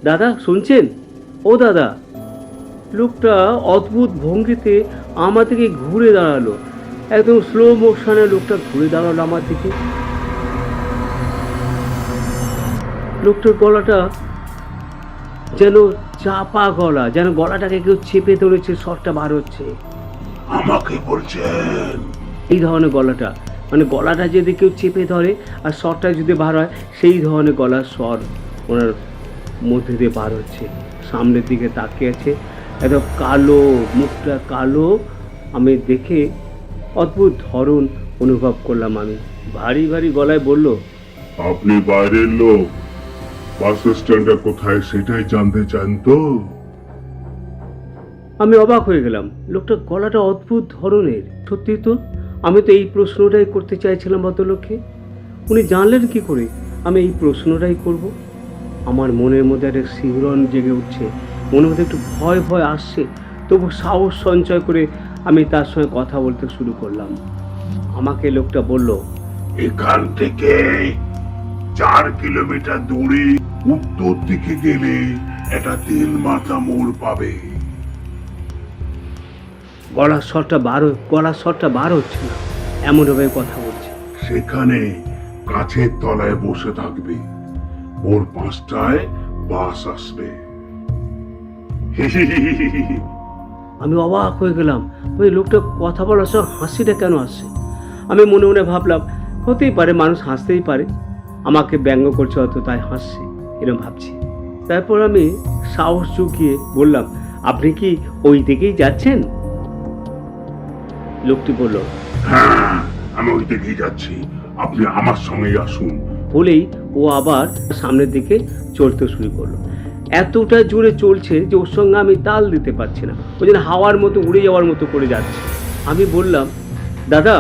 দাদা শুনছেন? ও দাদা। লোকটা অদ্ভুত ভঙ্গিতে আমার দিকে ঘুরে দাঁড়ালো, একদম স্লো মোশনে লোকটা ঘুরে দাঁড়ালো আমার দিকে। লোকটার গলাটা যেন চাপা গলা, যেন গলাটাকে কেউ চেপে ধরেছে, স্বরটা বার হচ্ছে। আমাকে বলছেন? এই ধরনের গলাটা, মানে গলাটা যদি কেউ চেপে ধরে আর স্বরটা যদি বার হয়, সেই ধরনের গলার স্বর ওনার মধ্যে দিয়ে বার হচ্ছে। সামনের দিকে তাকিয়ে আছে, একদম কালো, মুখটা কালো। আমি দেখে অদ্ভুত ধরন অনুভব করলাম। আমি ভারী ভারী গলায় বলল, আপনি বাইরের লোক, বাস স্ট্যান্ডটা কোথায় সেটাই জানতে চান তো? আমি অবাক হয়ে গেলাম। লোকটার গলাটা অদ্ভুত ধরনের। সত্যি তো, আমি তো এই প্রশ্নটাই করতে চাইছিলাম ভদ্রলোককে। উনি জানলেন কি করে আমি এই প্রশ্নটাই করব? আমার মনের মধ্যে একটা শিহরণ জেগে উঠছে, মনের মধ্যে একটু ভয় ভয় আসছে। তবু সাহস সঞ্চয় করে আমি তার সঙ্গে কথা বলতে শুরু করলাম। আমাকে লোকটা বলল, এখান থেকে 4 কিলোমিটার দূরে উত্তর দিকে গেলে একটা তিল মাথা মোড় পাবে। গলার স্বরটা বার হচ্ছে না, এমনভাবে কথা বলছে। সেখানে গাছের তলায় বসে থাকবে, ভোর 5টায় বাস আসবে। আমি অবাক হয়ে গেলাম। ওই লোকটা কথা বলার সময় হাসিটা কেন আসছে? আমি মনে মনে ভাবলাম, হতেই পারে, মানুষ হাসতেই পারে, আমাকে ব্যঙ্গ করছে হয়তো তাই হাসছে, এরকম ভাবছি। তারপর আমি সাহস জুগিয়ে বললাম, আপনি কি ওই দিকেই যাচ্ছেন? লোকটি বলল, হ্যাঁ, আমি ওই দিকেই যাচ্ছি, আপনি আমার সঙ্গে আসুন। বলেই ও আবার সামনের দিকে চলতে শুরু করলো। এতটা জোরে চলছে যে ওর সঙ্গে আমি তাল দিতে পারছি না, ওই জন্য হাওয়ার মতো উড়ে যাওয়ার মতো করে যাচ্ছে। আমি বললাম, দাদা